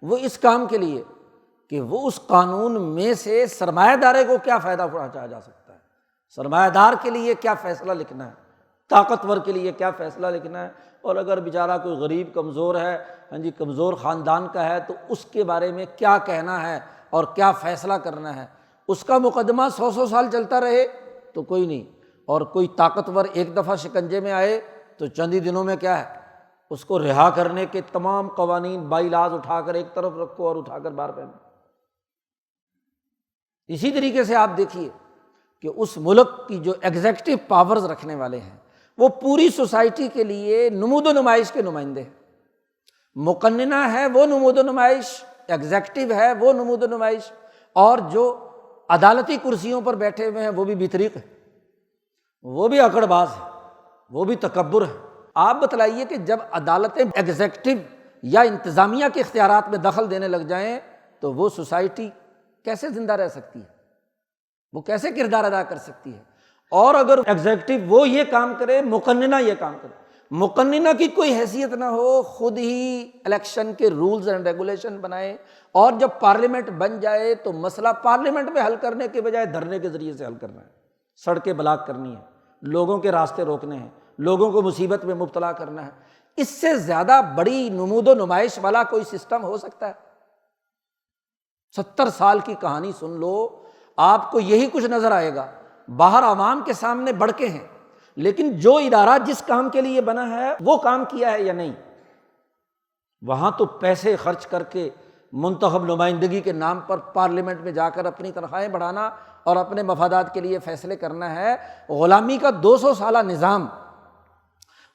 وہ اس کام کے لیے کہ وہ اس قانون میں سے سرمایہ دارے کو کیا فائدہ پہنچایا جا سکتا ہے، سرمایہ دار کے لیے کیا فیصلہ لکھنا ہے، طاقتور کے لیے کیا فیصلہ لکھنا ہے، اور اگر بیچارہ کوئی غریب کمزور ہے، کمزور خاندان کا ہے، تو اس کے بارے میں کیا کہنا ہے اور کیا فیصلہ کرنا ہے۔ اس کا مقدمہ 100 سال چلتا رہے تو کوئی نہیں، اور کوئی طاقتور ایک دفعہ شکنجے میں آئے تو چند ہی دنوں میں کیا ہے، اس کو رہا کرنے کے تمام قوانین بائی لاز اٹھا کر ایک طرف رکھو اور اٹھا کر باہر پھینکو۔ اسی طریقے سے آپ دیکھیے کہ اس ملک کی جو ایگزیکٹو پاورز رکھنے والے ہیں وہ پوری سوسائٹی کے لیے نمود و نمائش کے نمائندے ہیں۔ مقننہ ہے وہ نمود و نمائش، ایگزیکٹو ہے وہ نمود و نمائش، اور جو عدالتی کرسیوں پر بیٹھے ہوئے ہیں وہ بھی بطریق ہے، وہ بھی اکڑ باز ہے، وہ بھی تکبر ہے۔ آپ بتلائیے کہ جب عدالتیں ایگزیکٹو یا انتظامیہ کے اختیارات میں دخل دینے لگ جائیں تو وہ سوسائٹی کیسے زندہ رہ سکتی ہے، وہ کیسے کردار ادا کر سکتی ہے؟ اور اگر ایگزیکٹو وہ یہ کام کرے، مقننہ یہ کام کرے، مقننہ کی کوئی حیثیت نہ ہو، خود ہی الیکشن کے رولز اینڈ ریگولیشن بنائے، اور جب پارلیمنٹ بن جائے تو مسئلہ پارلیمنٹ میں حل کرنے کے بجائے دھرنے کے ذریعے سے حل کرنا ہے، سڑکیں بلاک کرنی ہے، لوگوں کے راستے روکنے ہیں، لوگوں کو مصیبت میں مبتلا کرنا ہے۔ اس سے زیادہ بڑی نمود و نمائش والا کوئی سسٹم ہو سکتا ہے؟ 70 سال کی کہانی سن لو، آپ کو یہی کچھ نظر آئے گا، باہر عوام کے سامنے بڑکے ہیں، لیکن جو ادارہ جس کام کے لیے بنا ہے وہ کام کیا ہے یا نہیں؟ وہاں تو پیسے خرچ کر کے منتخب نمائندگی کے نام پر پارلیمنٹ میں جا کر اپنی تنخواہیں بڑھانا اور اپنے مفادات کے لیے فیصلے کرنا ہے۔ غلامی کا 200 سالہ نظام،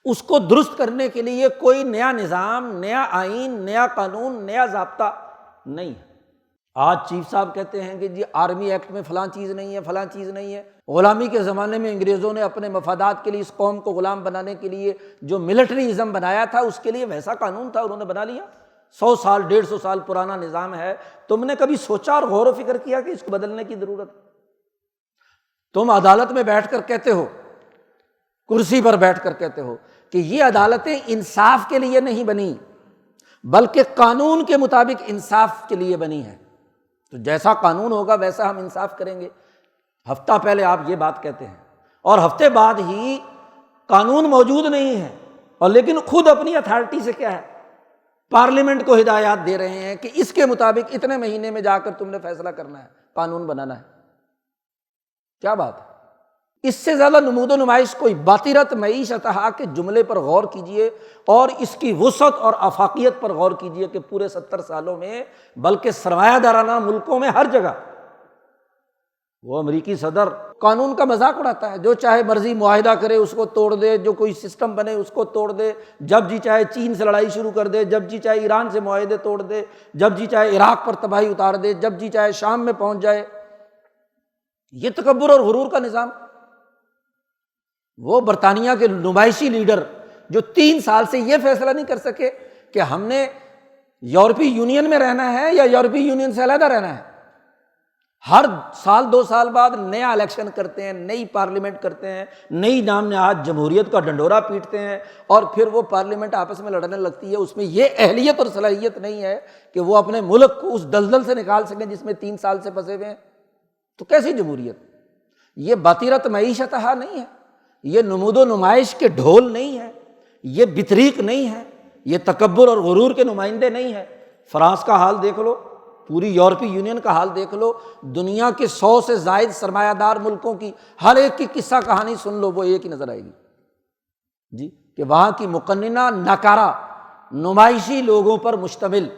اس کو درست کرنے کے لیے کوئی نیا نظام، نیا آئین، نیا قانون، نیا ضابطہ نہیں ہے۔ آج چیف صاحب کہتے ہیں کہ جی آرمی ایکٹ میں فلاں چیز نہیں ہے، فلاں چیز نہیں ہے۔ غلامی کے زمانے میں انگریزوں نے اپنے مفادات کے لیے اس قوم کو غلام بنانے کے لیے جو ملٹریزم بنایا تھا، اس کے لیے ویسا قانون تھا، انہوں نے بنا لیا۔ 100 سال 150 سال پرانا نظام ہے، تم نے کبھی سوچا اور غور و فکر کیا کہ اس کو بدلنے کی ضرورت ہے؟ تم عدالت میں بیٹھ کر کہتے ہو، کرسی پر بیٹھ کر کہتے ہو کہ یہ عدالتیں انصاف کے لیے نہیں بنی بلکہ قانون کے مطابق انصاف کے لیے بنی ہیں، تو جیسا قانون ہوگا ویسا ہم انصاف کریں گے۔ ہفتہ پہلے آپ یہ بات کہتے ہیں اور ہفتے بعد ہی قانون موجود نہیں ہے اور لیکن خود اپنی اتھارٹی سے کیا ہے، پارلیمنٹ کو ہدایات دے رہے ہیں کہ اس کے مطابق اتنے مہینے میں جا کر تم نے فیصلہ کرنا ہے، قانون بنانا ہے۔ کیا بات ہے، اس سے زیادہ نمود و نمائش کوئی باطرت معیشتہا کے جملے پر غور کیجئے اور اس کی وسعت اور آفاقیت پر غور کیجئے کہ پورے 70 سالوں میں بلکہ سرمایہ دارانہ ملکوں میں ہر جگہ وہ امریکی صدر قانون کا مذاق اڑاتا ہے، جو چاہے مرضی معاہدہ کرے اس کو توڑ دے، جو کوئی سسٹم بنے اس کو توڑ دے، جب جی چاہے چین سے لڑائی شروع کر دے، جب جی چاہے ایران سے معاہدے توڑ دے، جب جی چاہے عراق پر تباہی اتار دے، جب جی چاہے شام میں پہنچ جائے۔ یہ تکبر اور غرور کا نظام۔ وہ برطانیہ کے نمائشی لیڈر جو 3 سال سے یہ فیصلہ نہیں کر سکے کہ ہم نے یورپی یونین میں رہنا ہے یا یورپی یونین سے علیحدہ رہنا ہے، ہر سال 2 سال بعد نیا الیکشن کرتے ہیں، نئی پارلیمنٹ کرتے ہیں، نئی نام نہاد جمہوریت کا ڈنڈورا پیٹتے ہیں، اور پھر وہ پارلیمنٹ آپس میں لڑنے لگتی ہے۔ اس میں یہ اہلیت اور صلاحیت نہیں ہے کہ وہ اپنے ملک کو اس دلدل سے نکال سکیں جس میں 3 سال سے پھنسے ہوئے ہیں۔ تو کیسی جمہوریت؟ یہ باطرت معیشتہا نہیں ہے، یہ نمود و نمائش کے ڈھول نہیں ہے، یہ بطریق نہیں ہے، یہ تکبر اور غرور کے نمائندے نہیں ہیں۔ فرانس کا حال دیکھ لو، پوری یورپی یونین کا حال دیکھ لو، دنیا کے 100 سے زائد سرمایہ دار ملکوں کی ہر ایک کی قصہ کہانی سن لو، وہ ایک ہی نظر آئے گی جی، کہ وہاں کی مقننہ ناکارہ نمائشی لوگوں پر مشتمل،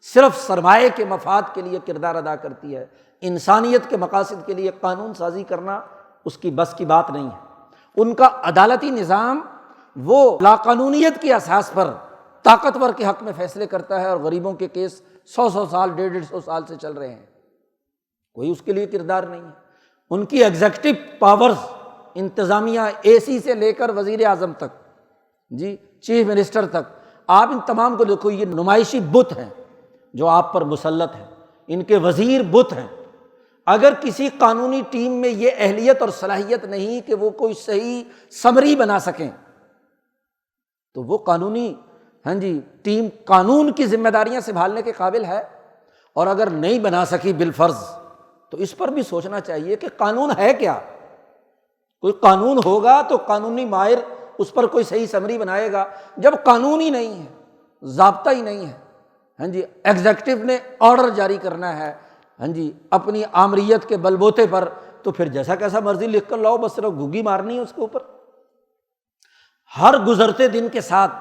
صرف سرمایے کے مفاد کے لیے کردار ادا کرتی ہے، انسانیت کے مقاصد کے لیے قانون سازی کرنا اس کی بس کی بات نہیں ہے۔ ان کا عدالتی نظام وہ لاقانونیت کی اساس پر طاقتور کے حق میں فیصلے کرتا ہے، اور غریبوں کے کیس 100 سال 150 سال سے چل رہے ہیں، کوئی اس کے لیے کردار نہیں ہے۔ ان کی ایگزیکٹو پاورز، انتظامیہ اے سی سے لے کر وزیر اعظم تک جی، چیف منسٹر تک، آپ ان تمام کو دیکھو، یہ نمائشی بت ہیں جو آپ پر مسلط ہیں، ان کے وزیر بت ہیں۔ اگر کسی قانونی ٹیم میں یہ اہلیت اور صلاحیت نہیں کہ وہ کوئی صحیح سمری بنا سکیں، تو وہ قانونی ٹیم قانون کی ذمہ داریاں سنبھالنے کے قابل ہے، اور اگر نہیں بنا سکی بالفرض تو اس پر بھی سوچنا چاہیے کہ قانون ہے کیا۔ کوئی قانون ہوگا تو قانونی ماہر اس پر کوئی صحیح سمری بنائے گا، جب قانون ہی نہیں ہے، ضابطہ ہی نہیں ہے، ایگزیکٹو نے آرڈر جاری کرنا ہے اپنی آمریت کے بل بوتے پر، تو پھر جیسا کیسا مرضی لکھ کر لاؤ، بس صرف گھگی مارنی ہے اس کے اوپر۔ ہر گزرتے دن کے ساتھ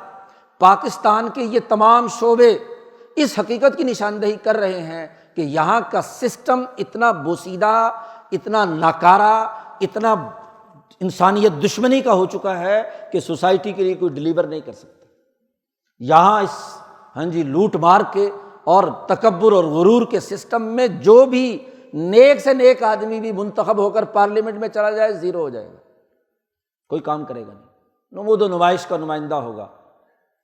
پاکستان کے یہ تمام شعبے اس حقیقت کی نشاندہی کر رہے ہیں کہ یہاں کا سسٹم اتنا بوسیدہ، اتنا ناکارہ، اتنا انسانیت دشمنی کا ہو چکا ہے کہ سوسائٹی کے لیے کوئی ڈلیور نہیں کر سکتا۔ یہاں اس لوٹ مار کے اور تکبر اور غرور کے سسٹم میں جو بھی نیک سے نیک آدمی بھی منتخب ہو کر پارلیمنٹ میں چلا جائے، زیرو ہو جائے گا، کوئی کام کرے گا نہیں، نمود و نمائش کا نمائندہ ہوگا۔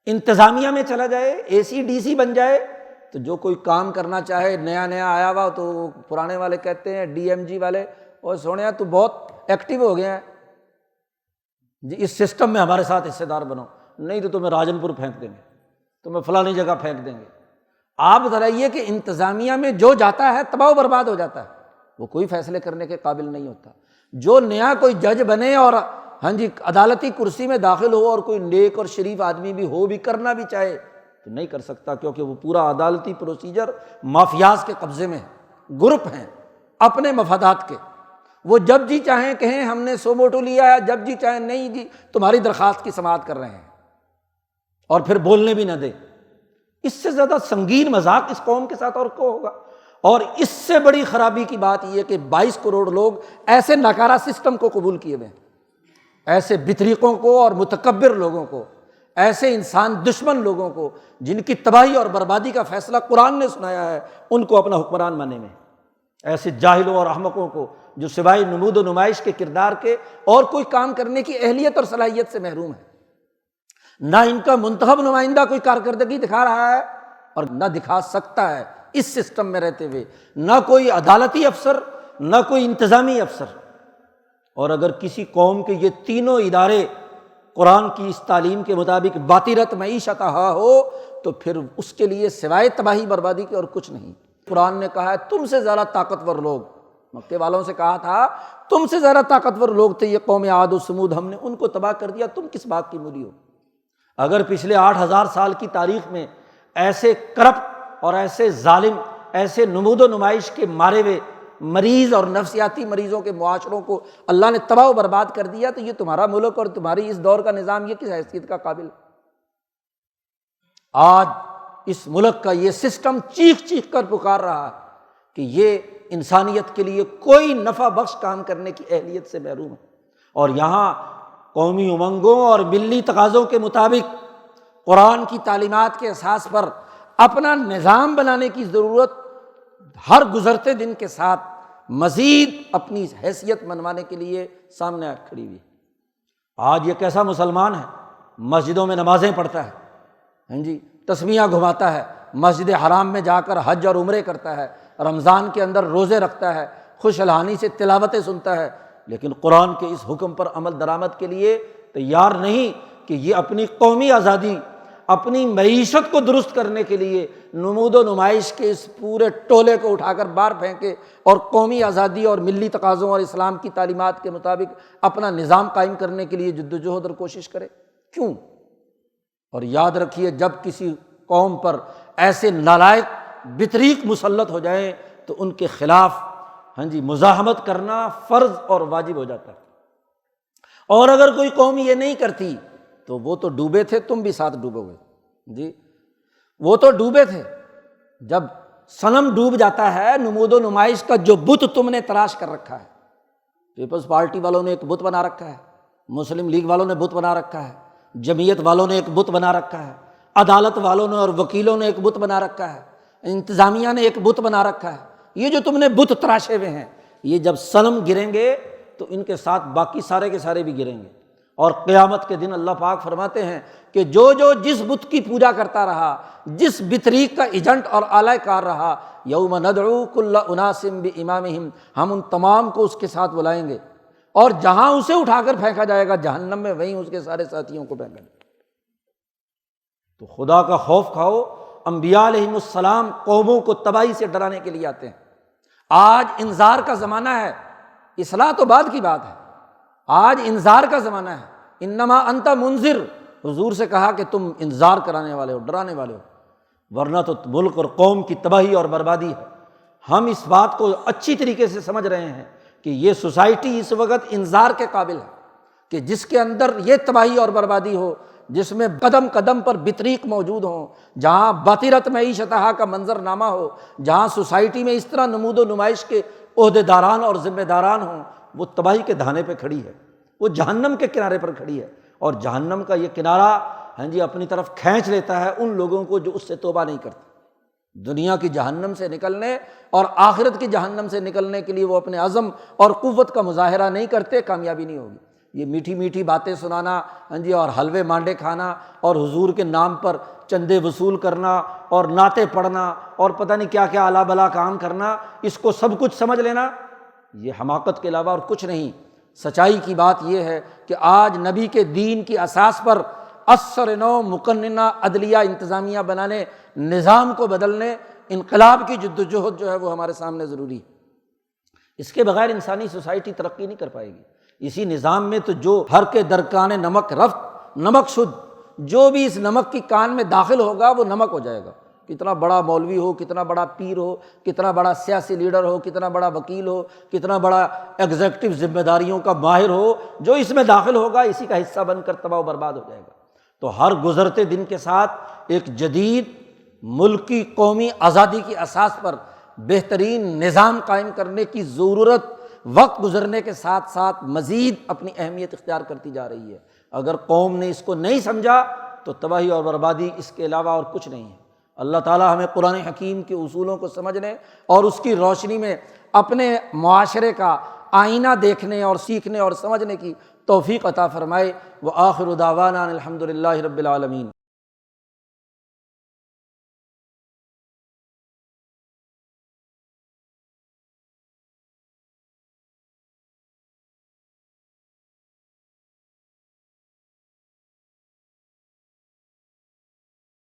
انتظامیہ میں چلا جائے، اے سی ڈی سی بن جائے، تو جو کوئی کام کرنا چاہے، نیا آیا ہوا تو پرانے والے کہتے ہیں، ڈی ایم جی والے، اور سونیا تو بہت ایکٹیو ہو گیا ہے جی، اس سسٹم میں ہمارے ساتھ حصے دار بنو، نہیں تو تمہیں راجن پور پھینک دیں گے، تمہیں فلانی جگہ پھینک دیں گے۔ آپ بتائیے کہ انتظامیہ میں جو جاتا ہے تباہ و برباد ہو جاتا ہے، وہ کوئی فیصلے کرنے کے قابل نہیں ہوتا۔ جو نیا کوئی جج بنے اور عدالتی کرسی میں داخل ہو، اور کوئی نیک اور شریف آدمی بھی ہو، بھی کرنا بھی چاہے تو نہیں کر سکتا، کیونکہ وہ پورا عدالتی پروسیجر مافیاز کے قبضے میں ہے، گروپ ہیں اپنے مفادات کے، وہ جب جی چاہیں کہیں ہم نے سو موٹو لیا ہے، جب جی چاہیں نہیں جی تمہاری درخواست کی سماعت کر رہے ہیں، اور پھر بولنے بھی نہ دے۔ اس سے زیادہ سنگین مذاق اس قوم کے ساتھ اور کو ہوگا؟ اور اس سے بڑی خرابی کی بات یہ کہ 22 کروڑ لوگ ایسے ناکارہ سسٹم کو قبول کیے ہوئے ہیں، ایسے بطریقوں کو اور متکبر لوگوں کو، ایسے انسان دشمن لوگوں کو، جن کی تباہی اور بربادی کا فیصلہ قرآن نے سنایا ہے، ان کو اپنا حکمران مانے میں، ایسے جاہلوں اور احمقوں کو جو سوائے نمود و نمائش کے کردار کے اور کوئی کام کرنے کی اہلیت اور صلاحیت سے محروم ہے۔ نہ ان کا منتخب نمائندہ کوئی کارکردگی دکھا رہا ہے اور نہ دکھا سکتا ہے اس سسٹم میں رہتے ہوئے، نہ کوئی عدالتی افسر، نہ کوئی انتظامی افسر۔ اور اگر کسی قوم کے یہ تینوں ادارے قرآن کی اس تعلیم کے مطابق باطرت معیشتہا ہو، تو پھر اس کے لیے سوائے تباہی بربادی کے اور کچھ نہیں۔ قرآن نے کہا ہے تم سے زیادہ طاقتور لوگ، مکے والوں سے کہا تھا تم سے زیادہ طاقتور لوگ تھے یہ قوم عاد و سمود، ہم نے ان کو تباہ کر دیا، تم کس بات کی مولی ہو؟ اگر پچھلے 8,000 سال کی تاریخ میں ایسے کرپٹ اور ایسے ظالم، ایسے نمود و نمائش کے مارے ہوئے مریض اور نفسیاتی مریضوں کے معاشروں کو اللہ نے تباہ و برباد کر دیا، تو یہ تمہارا ملک اور تمہاری اس دور کا نظام یہ کس حیثیت کا قابل ہے؟ آج اس ملک کا یہ سسٹم چیخ چیخ کر پکار رہا ہے کہ یہ انسانیت کے لیے کوئی نفع بخش کام کرنے کی اہلیت سے محروم ہے، اور یہاں قومی امنگوں اور ملی تقاضوں کے مطابق قرآن کی تعلیمات کے اساس پر اپنا نظام بنانے کی ضرورت ہر گزرتے دن کے ساتھ مزید اپنی حیثیت منوانے کے لیے سامنے آ کھڑی ہوئی۔ آج یہ کیسا مسلمان ہے، مسجدوں میں نمازیں پڑھتا ہے، جی تسمیہ گھماتا ہے، مسجد حرام میں جا کر حج اور عمرے کرتا ہے، رمضان کے اندر روزے رکھتا ہے، خوش الحانی سے تلاوتیں سنتا ہے، لیکن قرآن کے اس حکم پر عمل درآمد کے لیے تیار نہیں کہ یہ اپنی قومی آزادی، اپنی معیشت کو درست کرنے کے لیے نمود و نمائش کے اس پورے ٹولے کو اٹھا کر باہر پھینکے اور قومی آزادی اور ملی تقاضوں اور اسلام کی تعلیمات کے مطابق اپنا نظام قائم کرنے کے لیے جد و جہد اور کوشش کرے۔ کیوں؟ اور یاد رکھیے، جب کسی قوم پر ایسے نالائق بطریق مسلط ہو جائیں تو ان کے خلاف مزاحمت کرنا فرض اور واجب ہو جاتا ہے۔ اور اگر کوئی قوم یہ نہیں کرتی تو وہ تو ڈوبے تھے، تم بھی ساتھ ڈوبو گے، جی وہ تو ڈوبے تھے۔ جب صنم ڈوب جاتا ہے، نمود و نمائش کا جو بت تم نے تراش کر رکھا ہے، پیپلز پارٹی والوں نے ایک بت بنا رکھا ہے، مسلم لیگ والوں نے بت بنا رکھا ہے، جمعیت والوں نے ایک بت بنا رکھا ہے، عدالت والوں نے اور وکیلوں نے ایک بت بنا رکھا ہے، انتظامیہ نے ایک بت بنا رکھا ہے، یہ جو تم نے بت تراشے ہوئے ہیں، یہ جب صنم گریں گے تو ان کے ساتھ باقی سارے کے سارے بھی گریں گے۔ اور قیامت کے دن اللہ پاک فرماتے ہیں کہ جو جس بت کی پوجا کرتا رہا، جس بطریق کا ایجنٹ اور آلہ کار رہا، یوم ندعو کل اناس بامامہم، ہم ان تمام کو اس کے ساتھ بلائیں گے، اور جہاں اسے اٹھا کر پھینکا جائے گا جہنم میں، وہیں اس کے سارے ساتھیوں کو پھینکا جائے گا۔ تو خدا کا خوف کھاؤ۔ انبیاء علیہم السلام قوموں کو تباہی سے ڈرانے کے لیے آتے ہیں۔ آج انذار کا زمانہ ہے، اصلاح تو بعد کی بات ہے، آج انذار کا زمانہ ہے۔ انما انت منذر، حضور سے کہا کہ تم انذار کرانے والے ہو، ڈرانے والے ہو، ورنہ تو ملک اور قوم کی تباہی اور بربادی ہے۔ ہم اس بات کو اچھی طریقے سے سمجھ رہے ہیں کہ یہ سوسائٹی اس وقت انذار کے قابل ہے، کہ جس کے اندر یہ تباہی اور بربادی ہو، جس میں قدم قدم پر بطریق موجود ہوں، جہاں باطرت معیشتہا کا منظر نامہ ہو، جہاں سوسائٹی میں اس طرح نمود و نمائش کے عہدیداران اور ذمہ داران ہوں، وہ تباہی کے دہانے پہ کھڑی ہے، وہ جہنم کے کنارے پر کھڑی ہے، اور جہنم کا یہ کنارہ اپنی طرف کھینچ لیتا ہے ان لوگوں کو جو اس سے توبہ نہیں کرتے۔ دنیا کی جہنم سے نکلنے اور آخرت کی جہنم سے نکلنے کے لیے وہ اپنے عزم اور قوت کا مظاہرہ نہیں کرتے، کامیابی نہیں ہوگی۔ یہ میٹھی میٹھی باتیں سنانا اور حلوے مانڈے کھانا اور حضور کے نام پر چندے وصول کرنا اور نعتیں پڑھنا اور پتہ نہیں کیا کیا اعلیٰ بلا کام کرنا، اس کو سب کچھ سمجھ لینا، یہ حماقت کے علاوہ اور کچھ نہیں۔ سچائی کی بات یہ ہے کہ آج نبی کے دین کی اساس پر اثر نو مقننہ عدلیہ انتظامیہ بنانے، نظام کو بدلنے، انقلاب کی جد و جہد جو ہے وہ ہمارے سامنے ضروری ہے۔ اس کے بغیر انسانی سوسائٹی ترقی نہیں کر پائے گی۔ اسی نظام میں تو جو ہر کے درکان نمک رفت، نمک شد، جو بھی اس نمک کی کان میں داخل ہوگا وہ نمک ہو جائے گا۔ کتنا بڑا مولوی ہو، کتنا بڑا پیر ہو، کتنا بڑا سیاسی لیڈر ہو، کتنا بڑا وکیل ہو، کتنا بڑا ایگزیکٹو ذمہ داریوں کا ماہر ہو، جو اس میں داخل ہوگا اسی کا حصہ بن کر تباہ و برباد ہو جائے گا۔ تو ہر گزرتے دن کے ساتھ ایک جدید ملکی قومی آزادی کی اساس پر بہترین نظام قائم کرنے کی ضرورت وقت گزرنے کے ساتھ ساتھ مزید اپنی اہمیت اختیار کرتی جا رہی ہے۔ اگر قوم نے اس کو نہیں سمجھا تو تباہی اور بربادی اس کے علاوہ اور کچھ نہیں ہے۔ اللہ تعالیٰ ہمیں قرآن حکیم کے اصولوں کو سمجھنے اور اس کی روشنی میں اپنے معاشرے کا آئینہ دیکھنے اور سیکھنے اور سمجھنے کی توفیق عطا فرمائے۔ وآخر دعوانا الحمد للہ رب العالمین۔